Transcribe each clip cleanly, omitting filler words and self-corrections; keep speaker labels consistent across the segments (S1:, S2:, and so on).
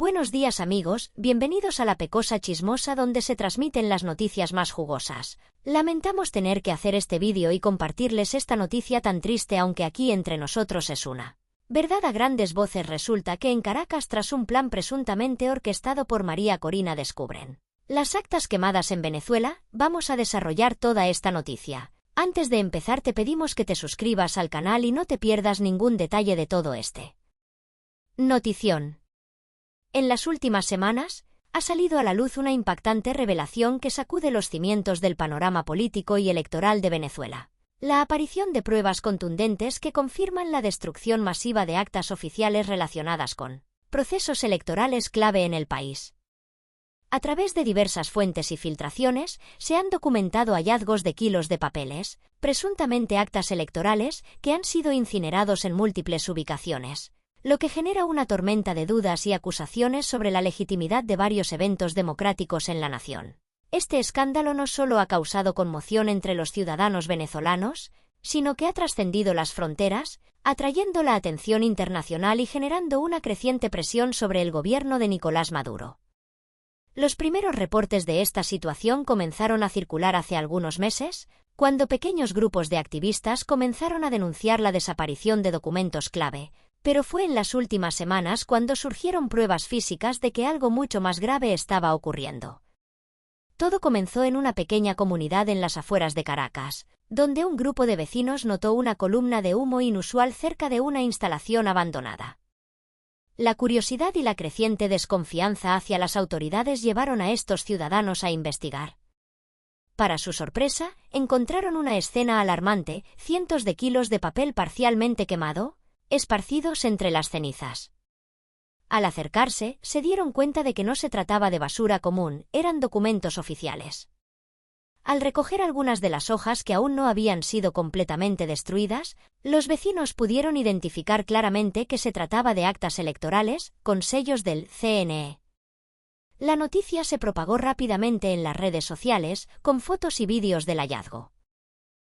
S1: Buenos días amigos, bienvenidos a La Pecosa Chismosa donde se transmiten las noticias más jugosas. Lamentamos tener que hacer este vídeo y compartirles esta noticia tan triste, aunque aquí entre nosotros es una verdad a grandes voces. Resulta que en Caracas, tras un plan presuntamente orquestado por María Corina, descubren las actas quemadas en Venezuela. Vamos a desarrollar toda esta noticia. Antes de empezar te pedimos que te suscribas al canal y no te pierdas ningún detalle de todo este notición. En las últimas semanas, ha salido a la luz una impactante revelación que sacude los cimientos del panorama político y electoral de Venezuela. La aparición de pruebas contundentes que confirman la destrucción masiva de actas oficiales relacionadas con procesos electorales clave en el país. A través de diversas fuentes y filtraciones, se han documentado hallazgos de kilos de papeles, presuntamente actas electorales, que han sido incinerados en múltiples ubicaciones, lo que genera una tormenta de dudas y acusaciones sobre la legitimidad de varios eventos democráticos en la nación. Este escándalo no solo ha causado conmoción entre los ciudadanos venezolanos, sino que ha trascendido las fronteras, atrayendo la atención internacional y generando una creciente presión sobre el gobierno de Nicolás Maduro. Los primeros reportes de esta situación comenzaron a circular hace algunos meses, cuando pequeños grupos de activistas comenzaron a denunciar la desaparición de documentos clave, pero fue en las últimas semanas cuando surgieron pruebas físicas de que algo mucho más grave estaba ocurriendo. Todo comenzó en una pequeña comunidad en las afueras de Caracas, donde un grupo de vecinos notó una columna de humo inusual cerca de una instalación abandonada. La curiosidad y la creciente desconfianza hacia las autoridades llevaron a estos ciudadanos a investigar. Para su sorpresa, encontraron una escena alarmante: cientos de kilos de papel parcialmente quemado, esparcidos entre las cenizas. Al acercarse, se dieron cuenta de que no se trataba de basura común, eran documentos oficiales. Al recoger algunas de las hojas que aún no habían sido completamente destruidas, los vecinos pudieron identificar claramente que se trataba de actas electorales, con sellos del CNE. La noticia se propagó rápidamente en las redes sociales, con fotos y vídeos del hallazgo.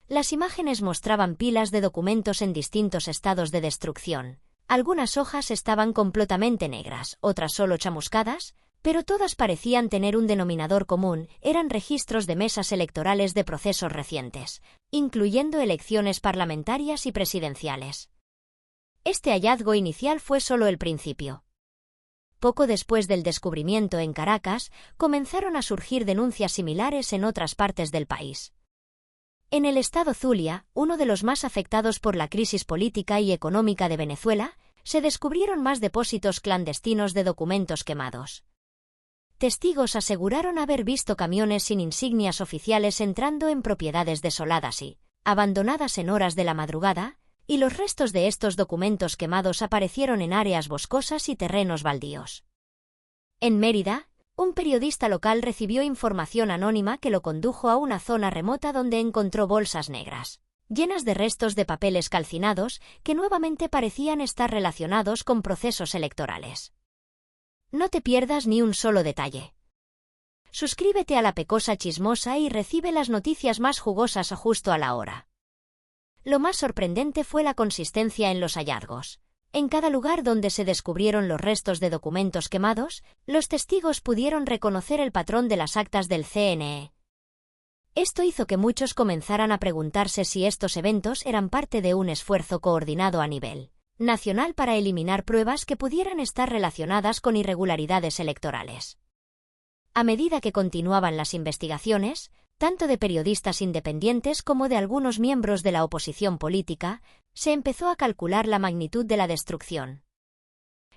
S1: Las imágenes mostraban pilas de documentos en distintos estados de destrucción. Algunas hojas estaban completamente negras, otras solo chamuscadas, pero todas parecían tener un denominador común: eran registros de mesas electorales de procesos recientes, incluyendo elecciones parlamentarias y presidenciales. Este hallazgo inicial fue solo el principio. Poco después del descubrimiento en Caracas, comenzaron a surgir denuncias similares en otras partes del país. En el estado Zulia, uno de los más afectados por la crisis política y económica de Venezuela, se descubrieron más depósitos clandestinos de documentos quemados. Testigos aseguraron haber visto camiones sin insignias oficiales entrando en propiedades desoladas y abandonadas en horas de la madrugada, y los restos de estos documentos quemados aparecieron en áreas boscosas y terrenos baldíos. En Mérida, un periodista local recibió información anónima que lo condujo a una zona remota donde encontró bolsas negras, llenas de restos de papeles calcinados que nuevamente parecían estar relacionados con procesos electorales. No te pierdas ni un solo detalle. Suscríbete a La Pecosa Chismosa y recibe las noticias más jugosas justo a la hora. Lo más sorprendente fue la consistencia en los hallazgos. En cada lugar donde se descubrieron los restos de documentos quemados, los testigos pudieron reconocer el patrón de las actas del CNE. Esto hizo que muchos comenzaran a preguntarse si estos eventos eran parte de un esfuerzo coordinado a nivel nacional para eliminar pruebas que pudieran estar relacionadas con irregularidades electorales. A medida que continuaban las investigaciones, tanto de periodistas independientes como de algunos miembros de la oposición política, se empezó a calcular la magnitud de la destrucción.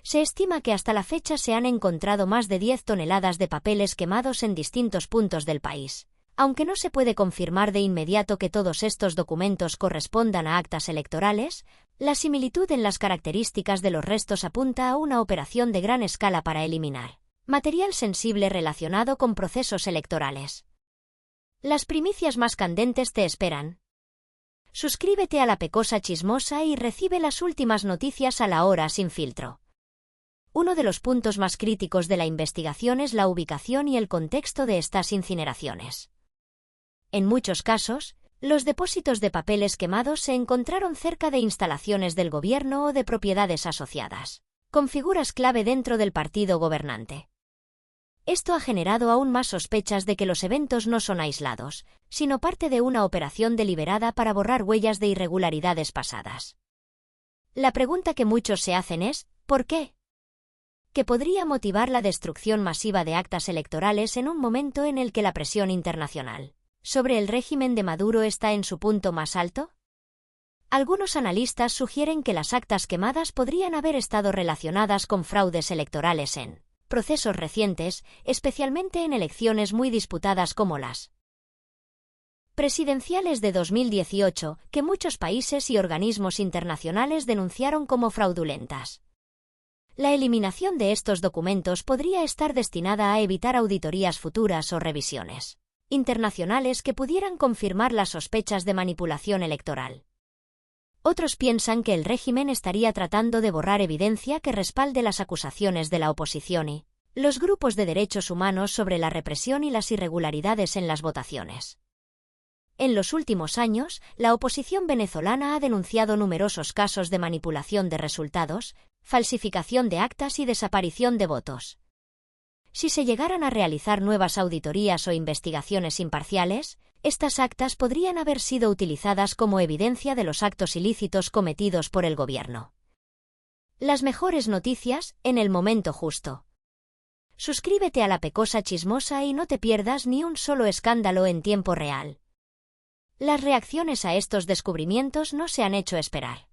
S1: Se estima que hasta la fecha se han encontrado más de 10 toneladas de papeles quemados en distintos puntos del país. Aunque no se puede confirmar de inmediato que todos estos documentos correspondan a actas electorales, la similitud en las características de los restos apunta a una operación de gran escala para eliminar material sensible relacionado con procesos electorales. Las primicias más candentes te esperan. Suscríbete a La Pecosa Chismosa y recibe las últimas noticias a la hora sin filtro. Uno de los puntos más críticos de la investigación es la ubicación y el contexto de estas incineraciones. En muchos casos, los depósitos de papeles quemados se encontraron cerca de instalaciones del gobierno o de propiedades asociadas, con figuras clave dentro del partido gobernante. Esto ha generado aún más sospechas de que los eventos no son aislados, sino parte de una operación deliberada para borrar huellas de irregularidades pasadas. La pregunta que muchos se hacen es, ¿por qué? ¿Qué podría motivar la destrucción masiva de actas electorales en un momento en el que la presión internacional sobre el régimen de Maduro está en su punto más alto? Algunos analistas sugieren que las actas quemadas podrían haber estado relacionadas con fraudes electorales en procesos recientes, especialmente en elecciones muy disputadas como las presidenciales de 2018, que muchos países y organismos internacionales denunciaron como fraudulentas. La eliminación de estos documentos podría estar destinada a evitar auditorías futuras o revisiones internacionales que pudieran confirmar las sospechas de manipulación electoral. Otros piensan que el régimen estaría tratando de borrar evidencia que respalde las acusaciones de la oposición y los grupos de derechos humanos sobre la represión y las irregularidades en las votaciones. En los últimos años, la oposición venezolana ha denunciado numerosos casos de manipulación de resultados, falsificación de actas y desaparición de votos. Si se llegaran a realizar nuevas auditorías o investigaciones imparciales, estas actas podrían haber sido utilizadas como evidencia de los actos ilícitos cometidos por el gobierno. Las mejores noticias, en el momento justo. Suscríbete a La Pecosa Chismosa y no te pierdas ni un solo escándalo en tiempo real. Las reacciones a estos descubrimientos no se han hecho esperar.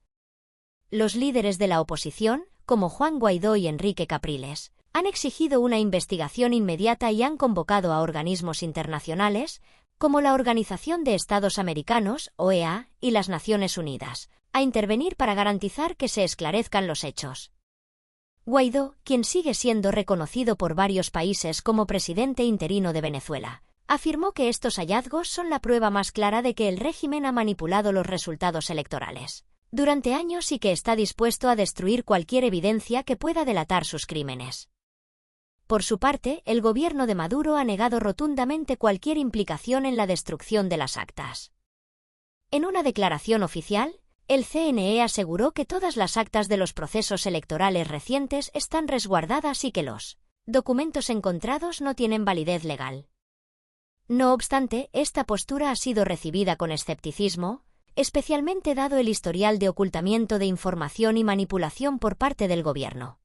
S1: Los líderes de la oposición, como Juan Guaidó y Enrique Capriles, han exigido una investigación inmediata y han convocado a organismos internacionales, como la Organización de Estados Americanos, OEA, y las Naciones Unidas, a intervenir para garantizar que se esclarezcan los hechos. Guaidó, quien sigue siendo reconocido por varios países como presidente interino de Venezuela, afirmó que estos hallazgos son la prueba más clara de que el régimen ha manipulado los resultados electorales durante años y que está dispuesto a destruir cualquier evidencia que pueda delatar sus crímenes. Por su parte, el gobierno de Maduro ha negado rotundamente cualquier implicación en la destrucción de las actas. En una declaración oficial, el CNE aseguró que todas las actas de los procesos electorales recientes están resguardadas y que los documentos encontrados no tienen validez legal. No obstante, esta postura ha sido recibida con escepticismo, especialmente dado el historial de ocultamiento de información y manipulación por parte del gobierno.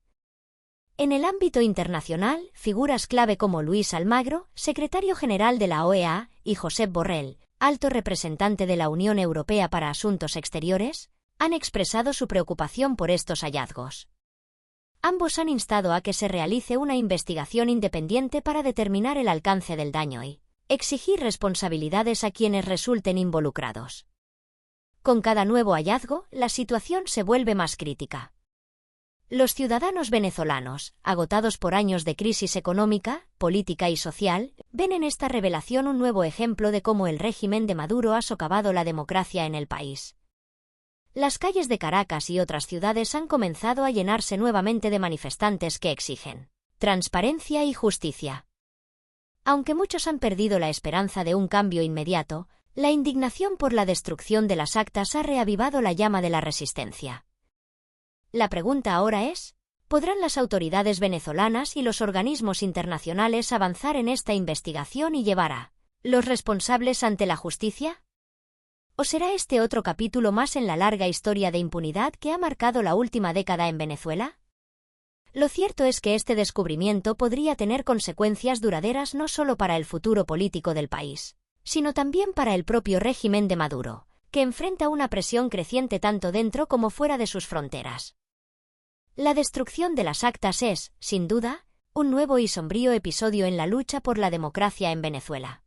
S1: En el ámbito internacional, figuras clave como Luis Almagro, secretario general de la OEA, y Josep Borrell, alto representante de la Unión Europea para Asuntos Exteriores, han expresado su preocupación por estos hallazgos. Ambos han instado a que se realice una investigación independiente para determinar el alcance del daño y exigir responsabilidades a quienes resulten involucrados. Con cada nuevo hallazgo, la situación se vuelve más crítica. Los ciudadanos venezolanos, agotados por años de crisis económica, política y social, ven en esta revelación un nuevo ejemplo de cómo el régimen de Maduro ha socavado la democracia en el país. Las calles de Caracas y otras ciudades han comenzado a llenarse nuevamente de manifestantes que exigen transparencia y justicia. Aunque muchos han perdido la esperanza de un cambio inmediato, la indignación por la destrucción de las actas ha reavivado la llama de la resistencia. La pregunta ahora es, ¿podrán las autoridades venezolanas y los organismos internacionales avanzar en esta investigación y llevar a los responsables ante la justicia? ¿O será este otro capítulo más en la larga historia de impunidad que ha marcado la última década en Venezuela? Lo cierto es que este descubrimiento podría tener consecuencias duraderas no solo para el futuro político del país, sino también para el propio régimen de Maduro, que enfrenta una presión creciente tanto dentro como fuera de sus fronteras. La destrucción de las actas es, sin duda, un nuevo y sombrío episodio en la lucha por la democracia en Venezuela.